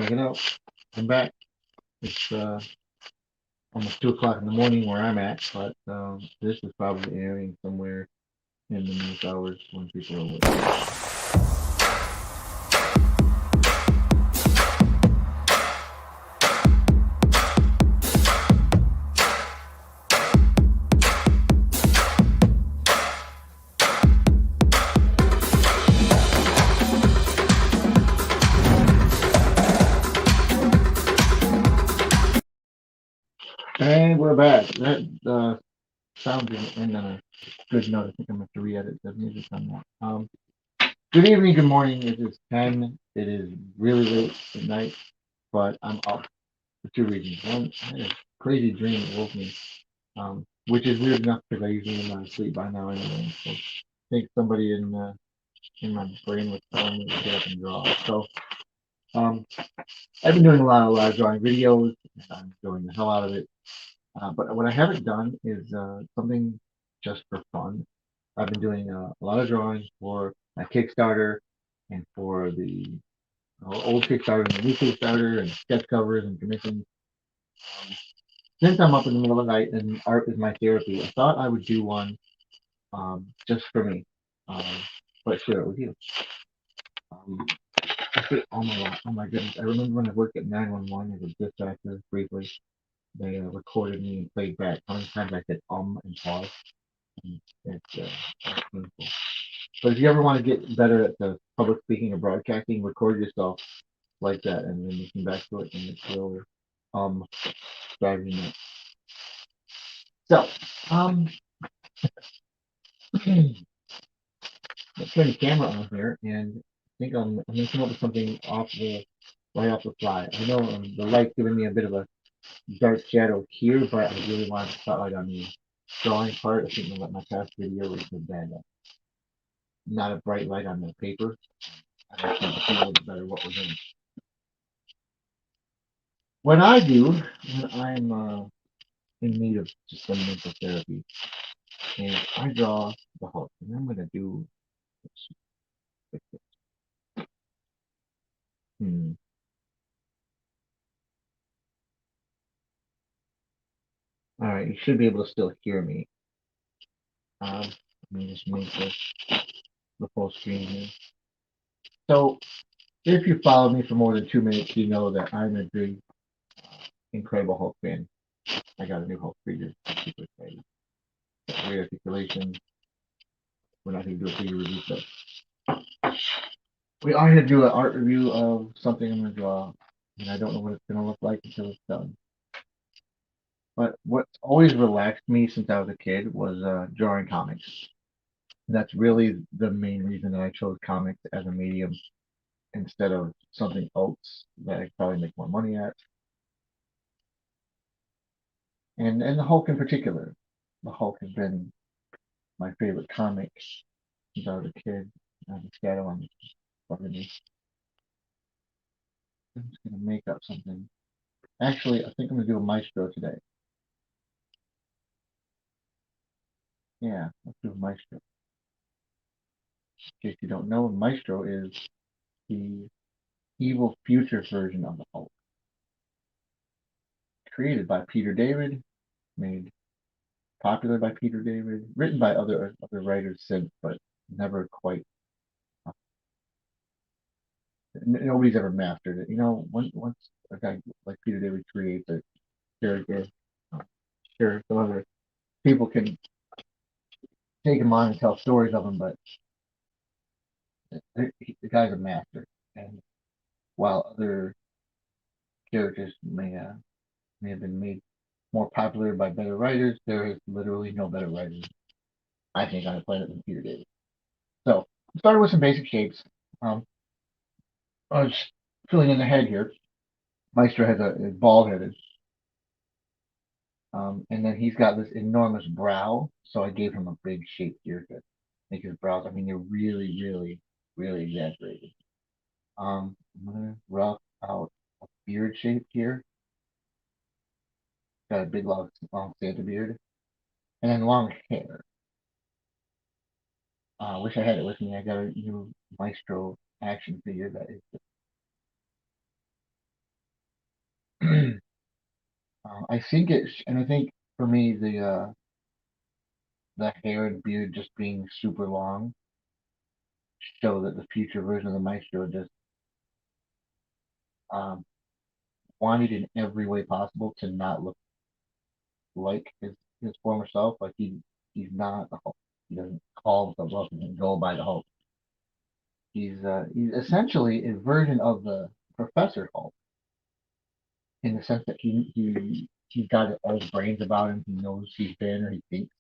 Check it out. I'm back. It's almost 2 o'clock in the morning where I'm at, but this is probably airing somewhere in the news hours when people are awake. And we're back. That sounds in a good note. I think I'm going to re-edit the music on that. Good evening, good morning. It is 10. It is really late at night, but I'm up for two reasons. One, I had a crazy dream that woke me, which is weird enough because I usually am asleep by now anyway. So I think somebody in my brain was telling me to get up and draw. So um, I've been doing a lot of drawing videos, and I'm enjoying the hell out of it. But what I haven't done is something just for fun. I've been doing a lot of drawing for my Kickstarter and for the old Kickstarter and the new Kickstarter and sketch covers and commissions. Um, since I'm up in the middle of the night and art is my therapy, I thought I would do one just for me, um, but share it with you. Um, oh my goodness! I remember when I worked at 911 as a dispatcher briefly. They recorded me and played back how many times I said and pause. And it's painful. But if you ever want to get better at the public speaking or broadcasting, record yourself like that and then listen back to it and it will um drive you nuts. So, um let's turn the camera on here and I think I'm gonna come up with something right off the fly. I know the light's giving me a bit of a dark shadow here, but I really want to spotlight on the drawing part. I think my past video was that not a bright light on the paper. I actually see a little better what we're doing. What I do when I'm in need of just some mental therapy is I draw the Hulk, and I'm gonna do. Hmm. All right, you should be able to still hear me. Let me just make this the full screen here. So, if you followed me for more than 2 minutes, you know that I'm a big Incredible Hulk fan. I got a new Hulk figure. I'm super excited. Great articulation. We're not going to do a figure review, so we are going to do an art review of something I'm going to draw, and I don't know what it's going to look like until it's done. But what's always relaxed me since I was a kid was drawing comics. That's really the main reason that I chose comics as a medium instead of something else that I could probably make more money at. And the Hulk in particular. The Hulk has been my favorite comic since I was a kid. The shadow on bugging me. I'm just gonna make up something. Actually, I think I'm gonna do a Maestro today. Yeah, let's do a Maestro. In case you don't know, Maestro is the evil future version of the Hulk. Created by Peter David, made popular by Peter David, written by other writers since, but never quite. Nobody's ever mastered it. Once a guy like Peter David creates a character, uh, sure, some other people can take him on and tell stories of him, but the guy's a master. And while other characters may have been made more popular by better writers, there is literally no better writers, I think, on the planet than Peter David. So, started with some basic shapes. Um, I was filling in the head here. Maestro has is bald headed. And then he's got this enormous brow, so I gave him a big shape here to make his brows. I mean, they're really, really, really exaggerated. I'm gonna rough out a beard shape here. Got a big long Santa beard, and then long hair. I wish I had it with me. I got a new Maestro action figure that is I think and I think for me the hair and beard just being super long show that the future version of the Maestro just um, wanted in every way possible to not look like his former self. Like he's not the Hulk. He doesn't call himself Hulk and go by the Hulk. He's essentially a version of the Professor Hulk in the sense that he's got all his brains about him. He knows he's Banner. He thinks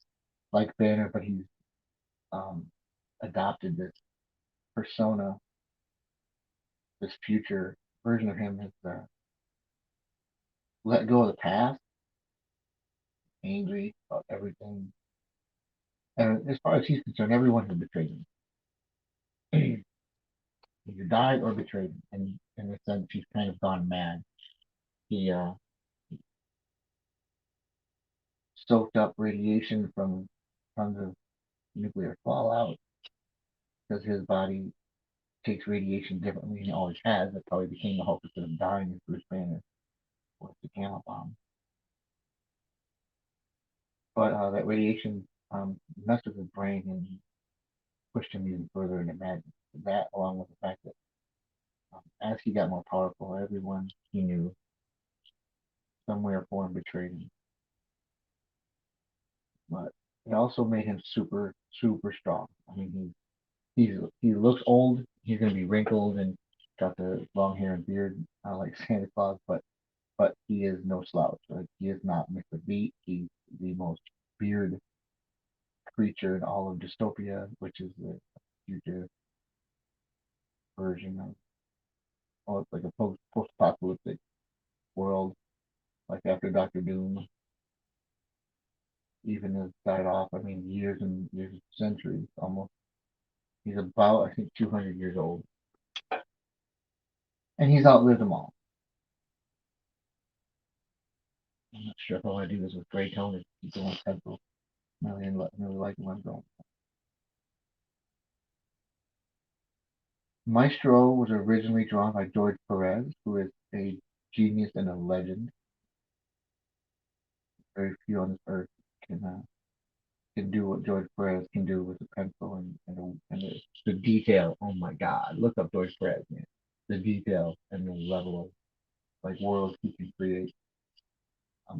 like Banner, but he's um, adopted this persona, this future version of him has let go of the past, angry about everything. And as far as he's concerned, everyone has betrayed him. Either died or betrayed him. And in a sense, he's kind of gone mad. He soaked up radiation from tons of nuclear fallout because his body takes radiation differently than he always has. That probably became the Hulk instead of dying as Bruce Banner with the gamma bomb. But that radiation messed with his brain and pushed him even further into madness. That, along with the fact that as he got more powerful, everyone he knew, some way or form, betrayed him. But it also made him super, super strong. I mean, he looks old. He's gonna be wrinkled and got the long hair and beard like Santa Claus, but he is no slouch. Like he is not Mr. Beat. He's the most beard creature in all of dystopia, which is the future version of, well, it's like a post-apocalyptic world, like after Doctor Doom even has died off. I mean, years and years, centuries almost. He's about, I think, 200 years old, and he's outlived them all. I'm not sure if I want to do this with gray tone or keep going pencil. Really like where I'm going. Maestro was originally drawn by George Perez, who is a genius and a legend. Very few on this earth can can do what George Perez can do with a pencil and the detail. Oh my God! Look up George Perez, man. The detail and the level of like worlds he can create.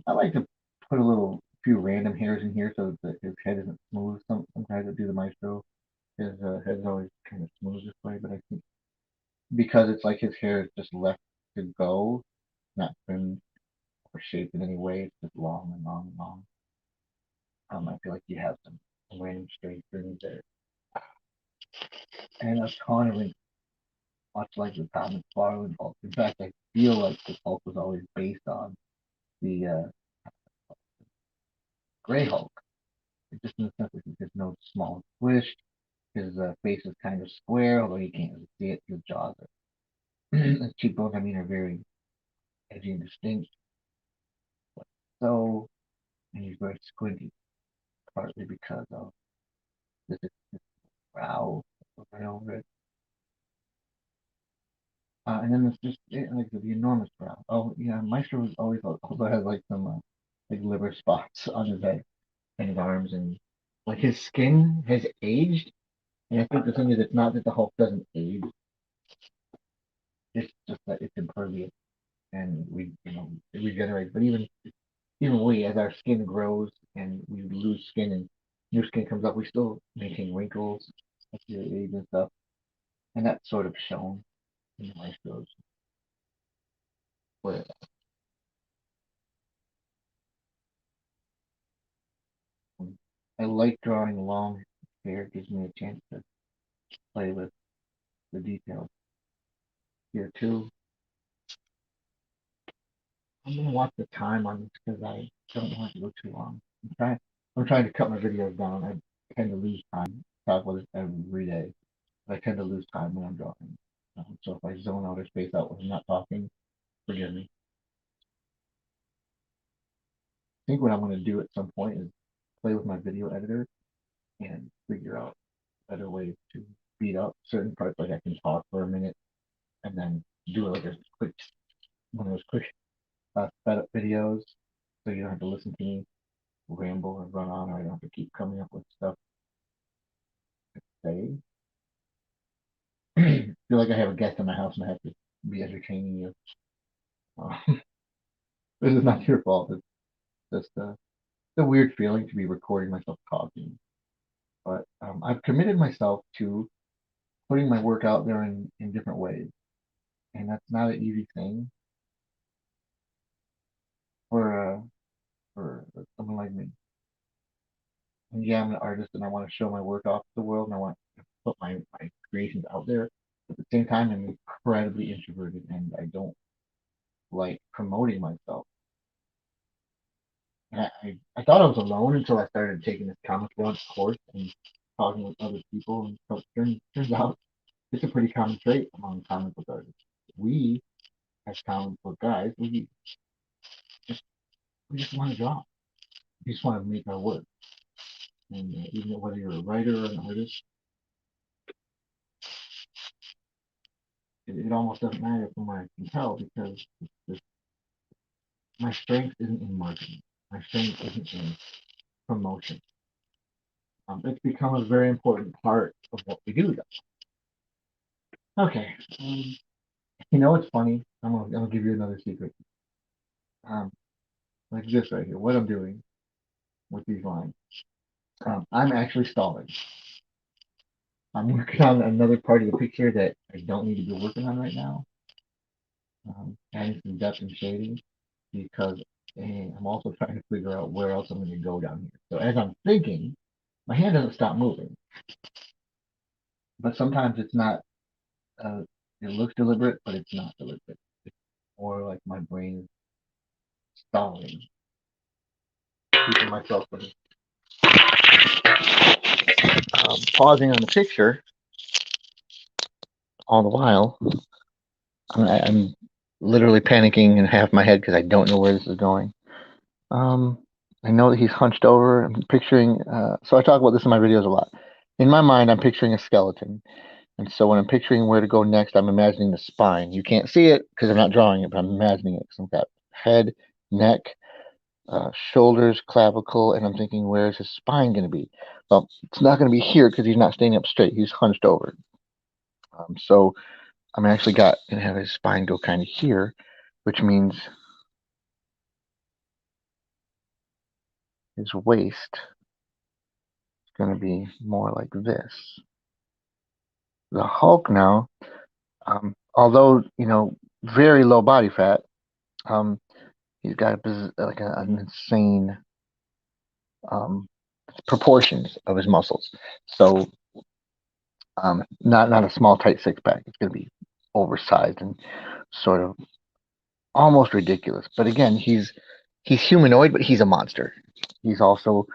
I like to put a little few random hairs in here so that his head isn't smooth. Sometimes I do the Maestro. His head's always kind of smooth this way, but I think because it's like his hair is just left to go, not trimmed or shaped in any way. It's just long and long and long. I feel like you have some random straight strings there. And a ton of wrinkles, much like the Tom McFarlane Hulk. In fact, I feel like the Hulk was always based on the Gray Hulk. It just in the sense that there's no small squish. His face is kind of square, although you can't really see it. His jaws are, his cheekbones, I mean, are very edgy and distinct. So, and he's very squinty, partly because of this brow over and over it. And then it's just like the enormous brow. Oh yeah, Maestro was always also has like some like liver spots on his head and his arms, and like his skin has aged. And I think the thing is, it's not that the Hulk doesn't age; it's just that it's impervious and we, it regenerates. But even we, as our skin grows and we lose skin and new skin comes up, we still maintain wrinkles as we age and stuff, and that's sort of shown in the Maestros. Where I like drawing long hair; it gives me a chance to play with the details here too. I'm gonna watch the time on this because I don't want it to go too long. I'm trying to cut my videos down. I tend to lose time. Talk about this every day. I tend to lose time when I'm drawing. So if I zone out or space out when I'm not talking, forgive me. I think what I'm gonna do at some point is play with my video editor and figure out better ways to speed up certain parts. Like I can talk for a minute and then do it like a quick one of those quick sped up videos, so you don't have to listen to me ramble or run on, or I don't have to keep coming up with stuff to say. I feel like I have a guest in my house and I have to be entertaining you. This is not your fault. It's just a weird feeling to be recording myself talking. But I've committed myself to putting my work out there in different ways, and that's not an easy thing for for someone like me. And yeah, I'm an artist, and I want to show my work off to the world, and I want to put my creations out there. But at the same time, I'm incredibly introverted, and I don't like promoting myself. And I thought I was alone until I started taking this comic book course and talking with other people. And so turns out it's a pretty common trait among comic book artists. We, as comic book guys, just we just want to draw. We just want to make our work. And even whether you're a writer or an artist, it almost doesn't matter from what I can tell because my strength isn't in marketing. My strength isn't in promotion. It's become a very important part of what we do, though. Okay. You know what's funny? I'm gonna give you another secret. Um, like this right here. What I'm doing with these lines. I'm actually stalling. I'm working on another part of the picture that I don't need to be working on right now. Adding some depth and shading because I'm also trying to figure out where else I'm going to go down here. So as I'm thinking, my hand doesn't stop moving, but sometimes it's not. Uh, it looks deliberate, but it's not deliberate. It's more like my brain is stalling, keeping myself from pausing on the picture all the while. I'm literally panicking in half my head because I don't know where this is going. Um, I know that he's hunched over. I'm picturing. So I talk about this in my videos a lot. In my mind, I'm picturing a skeleton, and so when I'm picturing where to go next, I'm imagining the spine. You can't see it because I'm not drawing it, but I'm imagining it. So I've got head, neck, shoulders, clavicle, and I'm thinking, where's his spine going to be? Well, it's not going to be here because he's not standing up straight. He's hunched over. So I'm actually going to have his spine go kind of here, which means his waist is going to be more like this. The Hulk now, although very low body fat, he's got like an insane um, proportions of his muscles. So not a small tight six pack. It's going to be oversized and sort of almost ridiculous. But again, he's humanoid, but he's a monster. He's also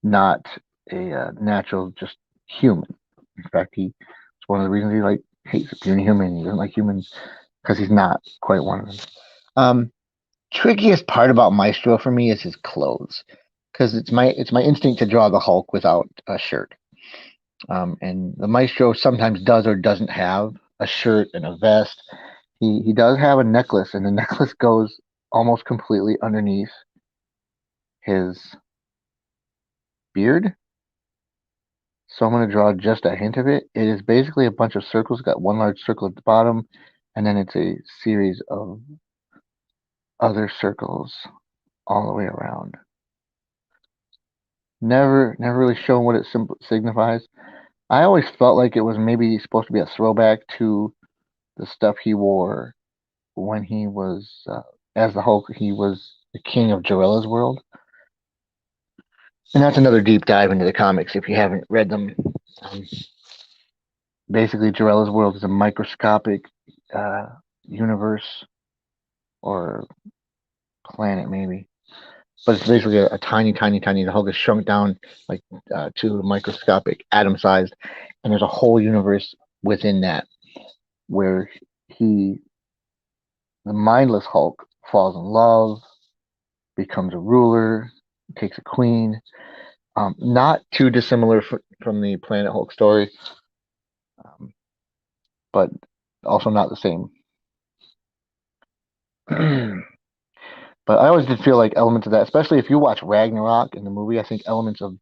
not a natural just human. In fact, it's one of the reasons he hates being human. He doesn't like humans because he's not quite one of them. Trickiest part about Maestro for me is his clothes, because it's my instinct to draw the Hulk without a shirt. And the Maestro sometimes does or doesn't have a shirt and a vest. He does have a necklace, and the necklace goes almost completely underneath his beard. So I'm going to draw just a hint of it. It is basically a bunch of circles. Got one large circle at the bottom, and then it's a series of other circles all the way around. Never really shown what it signifies. I always felt like it was maybe supposed to be a throwback to the stuff he wore when he was as the Hulk. He was the king of Jorilla's world, and that's another deep dive into the comics if you haven't read them. Um, Basically, Jorilla's world is a microscopic universe or planet, maybe, but it's basically a tiny, tiny, tiny. The Hulk is shrunk down like to microscopic, atom-sized, and there's a whole universe within that where he, the mindless Hulk, falls in love, becomes a ruler, takes a queen. Not too dissimilar from the Planet Hulk story, but also not the same. But I always did feel like elements of that, especially if you watch Ragnarok in the movie, I think elements of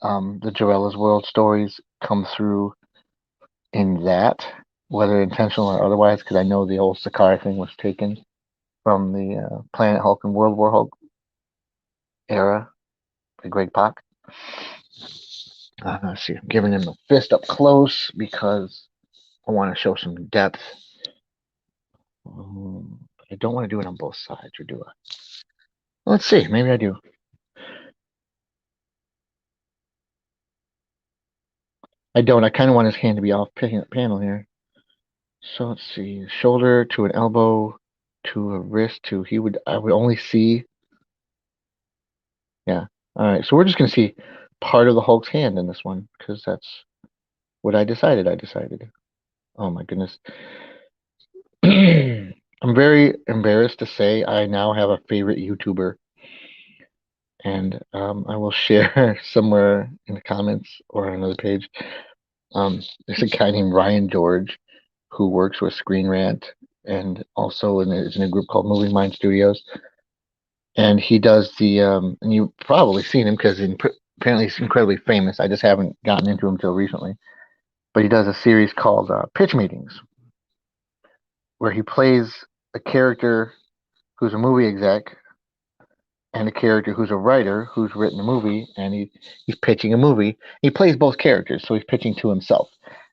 the Jorella's World stories come through in that, whether intentional or otherwise, because I know the old Sakaar thing was taken from the Planet Hulk and World War Hulk era by Greg Pak. Let's see, I'm giving him a fist up close because I want to show some depth. I don't want to do it on both sides, or do I? Let's see, maybe I do. I don't. I kind of want his hand to be off panel here. So let's see, shoulder to an elbow to a wrist to I would only see. Yeah. All right. So we're just gonna see part of the Hulk's hand in this one because that's what I decided. Oh my goodness. I'm very embarrassed to say I now have a favorite YouTuber, and I will share somewhere in the comments or on another page. There's a guy named Ryan George who works with Screen Rant and also is in a group called Moving Mind Studios. And he does and you've probably seen him because apparently he's incredibly famous. I just haven't gotten into him until recently. But he does a series called Pitch Meetings, where he plays a character who's a movie exec and a character who's a writer who's written a movie, and he's pitching a movie. He plays both characters, so he's pitching to himself.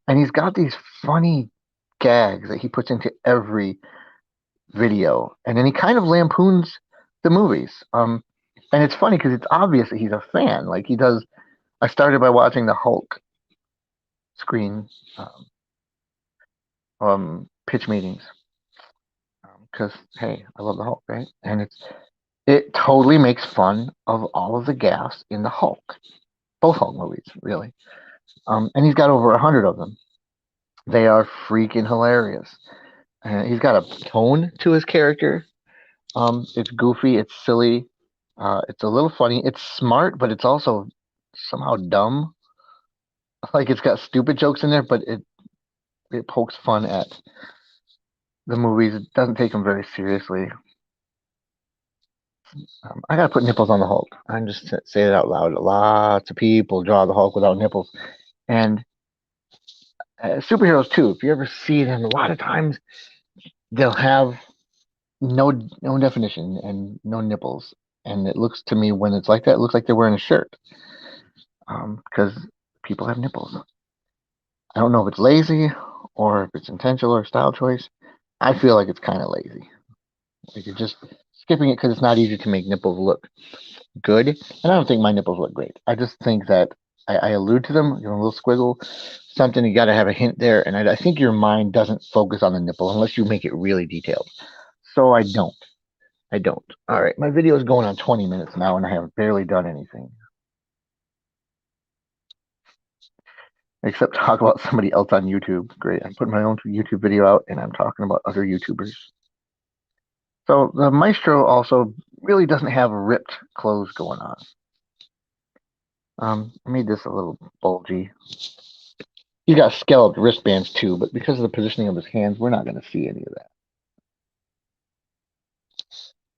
And he's got these funny gags that he puts into every video, and then he kind of lampoons the movies. And it's funny because it's obvious that he's a fan. Like he does. I started by watching the Hulk screen pitch meetings because hey, I love the Hulk, right? And it totally makes fun of all of the gaffes in the Hulk, both Hulk movies, really. And he's got over 100 of them. They are freaking hilarious. He's got a tone to his character. It's goofy, it's silly, it's a little funny, it's smart, but it's also somehow dumb. Like it's got stupid jokes in there, but it pokes fun at the movies. It doesn't take them very seriously. I gotta put nipples on the Hulk. I'm just say it out loud. Lots of people draw the Hulk without nipples, and superheroes too. If you ever see them, a lot of times they'll have no definition and no nipples. And it looks to me when it's like that, it looks like they're wearing a shirt because people have nipples. I don't know if it's lazy or if it's intentional or style choice. I feel like it's kind of lazy. Like you're just skipping it because it's not easy to make nipples look good. And I don't think my nipples look great. I just think that I allude to them, a little squiggle, something, you got to have a hint there. And I think your mind doesn't focus on the nipple unless you make it really detailed. So I don't. I don't. All right, my video is going on 20 minutes now, and I have barely done anything except talk about somebody else on YouTube. Great, I'm putting my own YouTube video out, and I'm talking about other YouTubers. So the Maestro also really doesn't have ripped clothes going on. I made this a little bulgy. He's got scalloped wristbands too, but because of the positioning of his hands, we're not going to see any of that.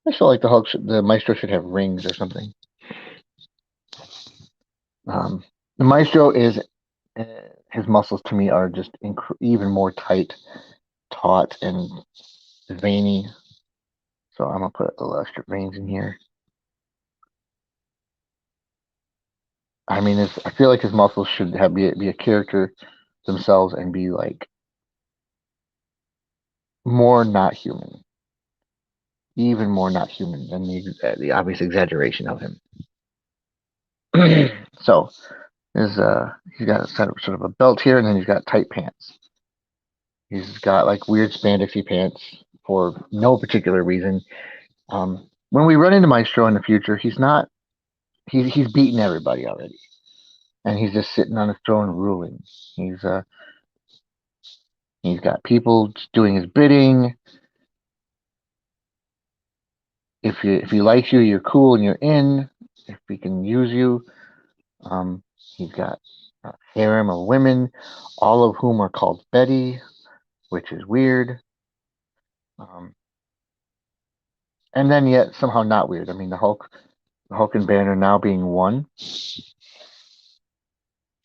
I feel like the Maestro should have rings or something. The Maestro is his muscles to me are just even more tight, taut, and veiny. So I'm gonna put a little extra veins in here. I mean, I feel like his muscles should be a character themselves and be like more not human, even more not human than the obvious exaggeration of him. So he's got sort of a belt here, and then he's got tight pants. He's got like weird spandexy pants for no particular reason. When we run into Maestro in the future, he's beaten everybody already, and he's just sitting on his throne ruling. He's uh he's got people doing his bidding. If he likes you, you're cool and you're in. If he can use you, he's got a harem of women, all of whom are called Betty, which is weird. Um, and then yet somehow not weird. I mean, the Hulk and Banner now being one.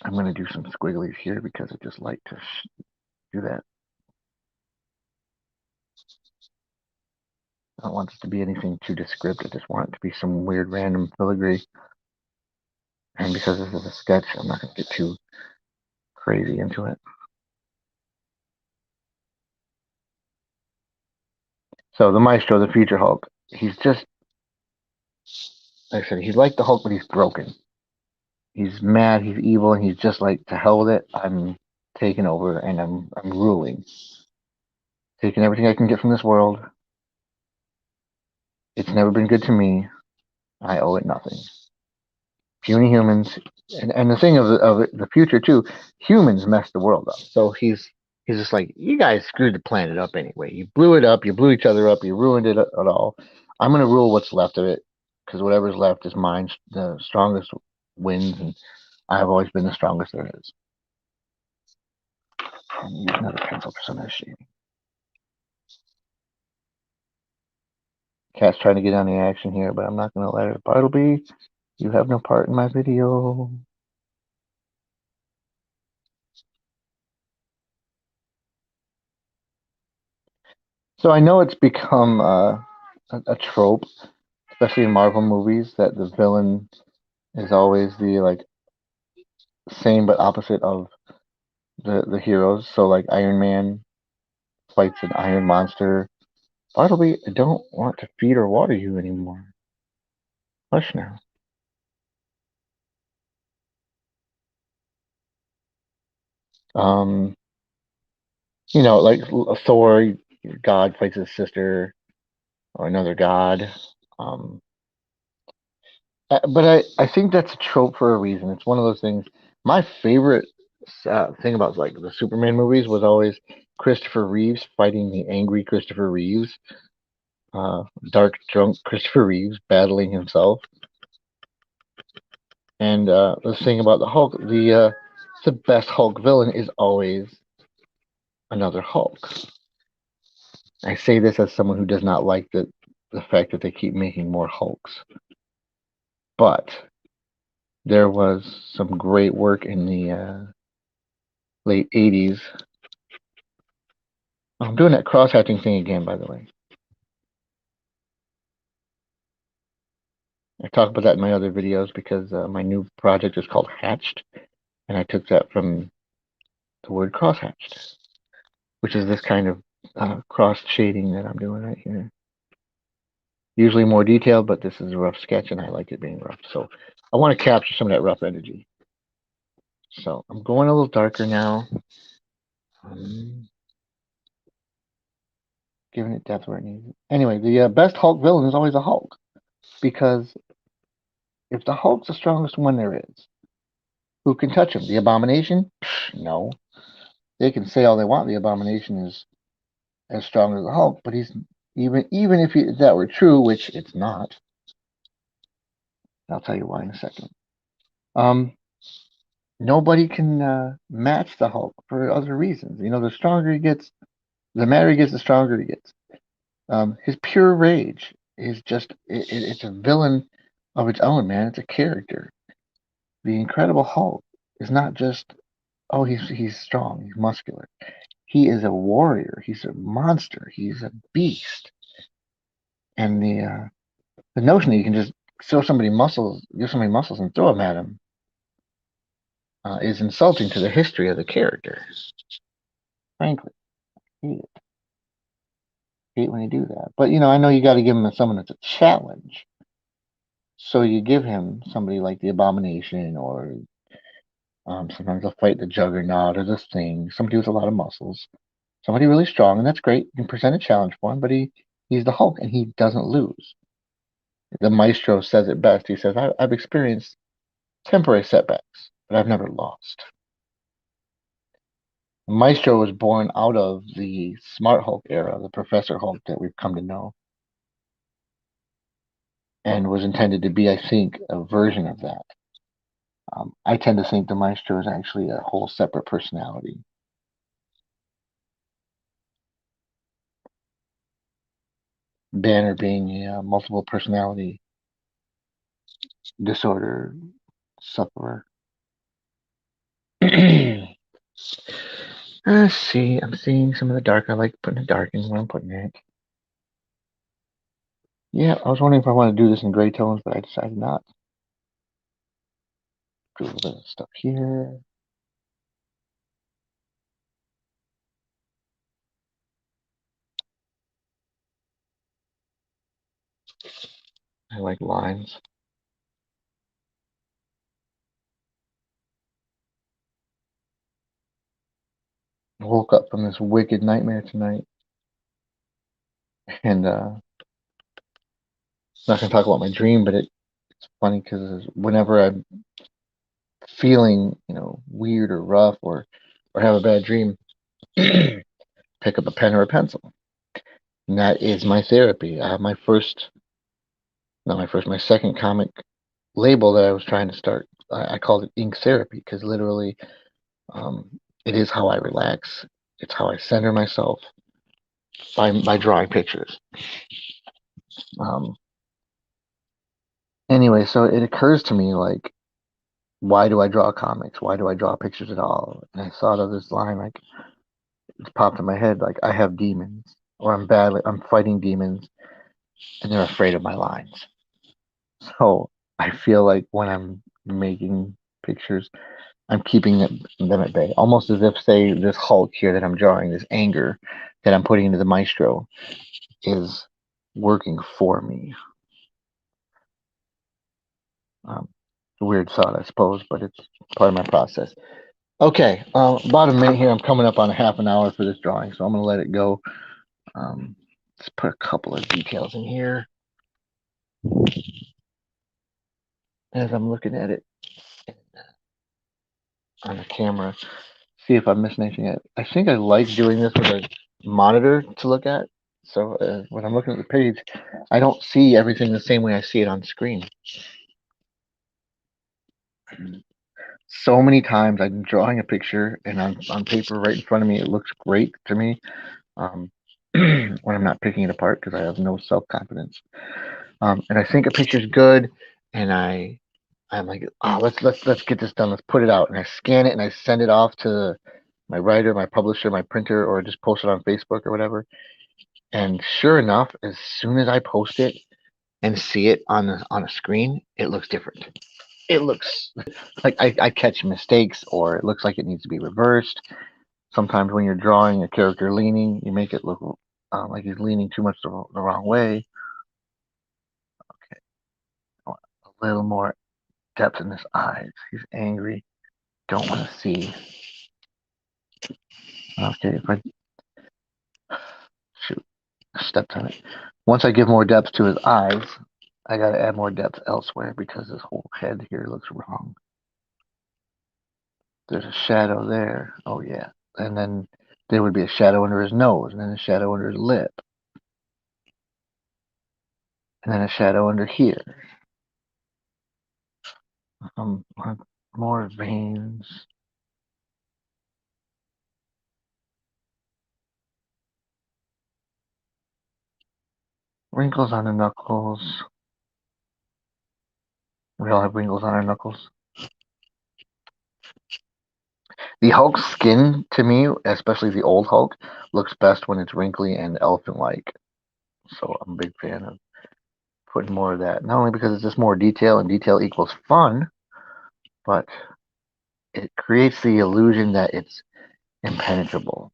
I'm going to do some squigglies here because I just like to do that. I don't want this to be anything too descriptive. I just want it to be some weird random filigree. And because this is a sketch, I'm not going to get too crazy into it. So the Maestro, the future Hulk, he's just, like I said, he's like the Hulk, but he's broken. He's mad, he's evil, and he's just like, to hell with it. I'm taking over and I'm ruling. Taking everything I can get from this world. It's never been good to me. I owe it nothing. Puny humans, and the thing of the future too, humans messed the world up. So he's just like, you guys screwed the planet up anyway. You blew it up. You blew each other up. You ruined it at all. I'm gonna rule what's left of it because whatever's left is mine. The strongest wins, and I've always been the strongest there is. Use another pencil for some of this shading. Cat's trying to get on the action here, but I'm not gonna let her. Bartleby, you have no part in my video. So I know it's become a trope, especially in Marvel movies, that the villain is always the like same but opposite of the heroes. So like Iron Man fights an iron monster. Bartleby, I don't want to feed or water you anymore. Hush now. Um, like Thor, God fights his sister or another god. Um, but I think that's a trope for a reason. It's one of those things. My favorite thing about like the Superman movies was always Christopher Reeves fighting the angry Christopher Reeves, dark drunk Christopher Reeves battling himself. And the thing about the Hulk, the best Hulk villain is always another Hulk. I say this as someone who does not like the fact that they keep making more Hulks, but there was some great work in the late '80s. I'm doing that cross-hatching thing again, by the way. I talk about that in my other videos because my new project is called Hatched, and I took that from the word cross-hatched, which is this kind of cross shading that I'm doing right here. Usually more detailed, but this is a rough sketch, and I like it being rough. So I want to capture some of that rough energy. So I'm going a little darker now. Giving it depth where it needs it. Anyway, the best Hulk villain is always a Hulk, because if the Hulk's the strongest one there is, who can touch him? The Abomination? Psh, no. They can say all they want. The Abomination is as strong as the Hulk, but he's even if that were true, which it's not. I'll tell you why in a second. Nobody can match the Hulk for other reasons. The stronger he gets, the madder he gets, the stronger he gets. His pure rage is it's a villain of its own, man. It's a character. The Incredible Hulk is not just, oh, he's strong, he's muscular. He is a warrior. He's a monster. He's a beast. And the notion that you can just give somebody muscles, and throw them at him is insulting to the history of the character. Frankly, I hate when you do that. But I know you got to give him someone that's a challenge. So you give him somebody like the Abomination, or sometimes they'll fight the Juggernaut or the Thing. Somebody with a lot of muscles, somebody really strong, and that's great. You can present a challenge for him, but he's the Hulk, and he doesn't lose. The Maestro says it best. He says, I've experienced temporary setbacks, but I've never lost. Maestro was born out of the Smart Hulk era, the Professor Hulk that we've come to know, and was intended to be, I think, a version of that. I tend to think the Maestro is actually a whole separate personality. Banner being a multiple personality disorder sufferer. Let's see. I'm seeing some of the dark. I like putting the dark in when I'm putting it. Yeah, I was wondering if I want to do this in gray tones, but I decided not. Do a little bit of stuff here. I like lines. I woke up from this wicked nightmare tonight, and I'm not gonna talk about my dream, but it's funny because whenever I'm feeling, weird or rough or have a bad dream, pick up a pen or a pencil, and that is my therapy. I have my first, not my first, my second comic label that I was trying to start. I called it ink therapy because literally, um, it is how I relax. It's how I center myself by drawing pictures. Um, anyway, so it occurs to me like, why do I draw comics? Why do I draw pictures at all? And I thought of this line like it popped in my head like I have demons or I'm fighting demons and they're afraid of my lines. So I feel like when I'm making pictures, I'm keeping them at bay, almost as if, say, this Hulk here that I'm drawing, this anger that I'm putting into the Maestro, is working for me. It's a weird thought, I suppose, but it's part of my process. Okay, about a minute here. I'm coming up on a half an hour for this drawing, so I'm going to let it go. Let's put a couple of details in here as I'm looking at it on the camera. See if I'm missing anything. I think I like doing this with a monitor to look at. So when I'm looking at the page, I don't see everything the same way I see it on screen. So many times I'm drawing a picture and on paper right in front of me, it looks great to me. Um, when I'm not picking it apart because I have no self confidence. And I think a picture's good, and I'm like, oh, let's get this done. Let's put it out, and I scan it and I send it off to my writer, my publisher, my printer, or just post it on Facebook or whatever. And sure enough, as soon as I post it and see it on a screen, it looks different. It looks like I catch mistakes, or it looks like it needs to be reversed. Sometimes when you're drawing a character leaning, you make it look like he's leaning too much the wrong way. Okay, a little more depth in his eyes. He's angry. Don't want to see. Okay, if I shoot, I stepped on it. Once I give more depth to his eyes, I got to add more depth elsewhere because his whole head here looks wrong. There's a shadow there. Oh yeah, and then there would be a shadow under his nose, and then a shadow under his lip, and then a shadow under here. Um, more veins. Wrinkles on the knuckles. We all have wrinkles on our knuckles. The Hulk's skin, to me, especially the old Hulk, looks best when it's wrinkly and elephant-like. So I'm a big fan of putting more of that. Not only because it's just more detail, and detail equals fun, but it creates the illusion that it's impenetrable.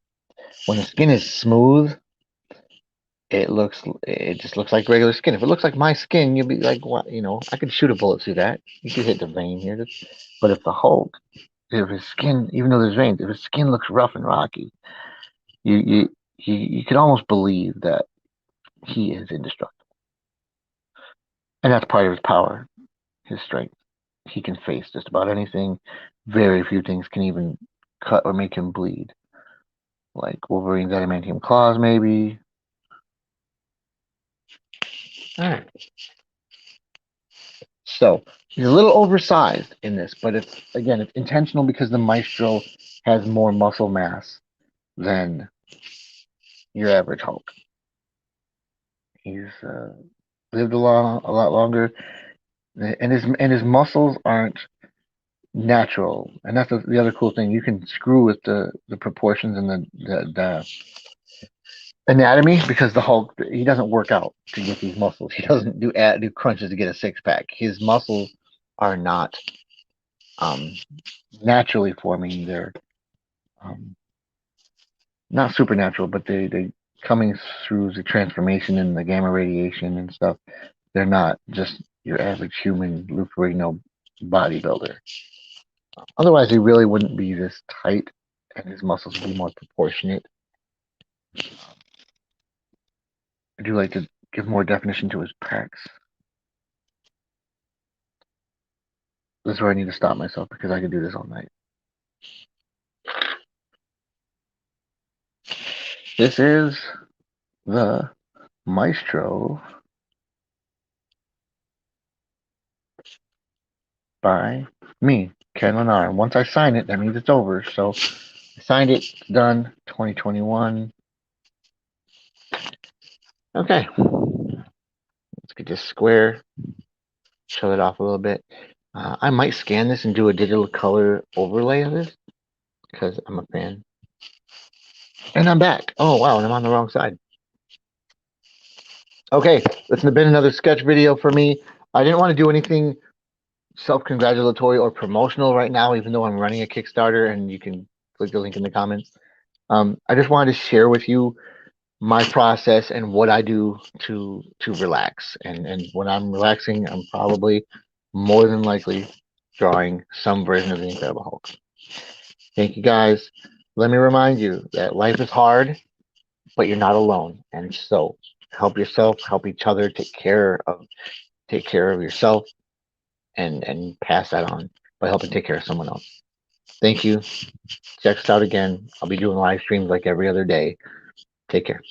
When the skin is smooth, it just looks like regular skin. If it looks like my skin, you'd be like, what? I could shoot a bullet through that. You could hit the vein here. But if the Hulk, if his skin, even though there's veins, if his skin looks rough and rocky, you you you could almost believe that he is indestructible, and that's part of his power, his strength. He can face just about anything. Very few things can even cut or make him bleed, like Wolverine's adamantium claws, maybe. All right. So he's a little oversized in this, but it's intentional because the Maestro has more muscle mass than your average Hulk. He's lived a lot longer, and his muscles aren't natural, and that's the other cool thing. You can screw with the proportions and the anatomy because the Hulk, he doesn't work out to get these muscles. He doesn't do crunches to get a six pack. His muscles are not um, naturally forming. They're um, not supernatural, but they coming through the transformation and the gamma radiation and stuff. They're not just your average human Lou Ferrigno bodybuilder. Otherwise, he really wouldn't be this tight, and his muscles would be more proportionate. I do like to give more definition to his pecs. This is where I need to stop myself because I could do this all night. This is the Maestro by me, Ken Lenar. Once I sign it, that means it's over. So I signed it, it's done, 2021. Okay, let's get this square, show it off a little bit. I might scan this and do a digital color overlay of this because I'm a fan. And I'm back. Oh, wow, and I'm on the wrong side. Okay, this has been another sketch video for me. I didn't want to do anything self-congratulatory or promotional right now, even though I'm running a Kickstarter, and you can click the link in the comments. I just wanted to share with you my process and what I do to relax. And when I'm relaxing, I'm probably more than likely drawing some version of the Incredible Hulk. Thank you guys. Let me remind you that life is hard, but you're not alone. And so help yourself, help each other, take care of yourself and pass that on by helping take care of someone else. Thank you. Check us out again. I'll be doing live streams like every other day. Take care.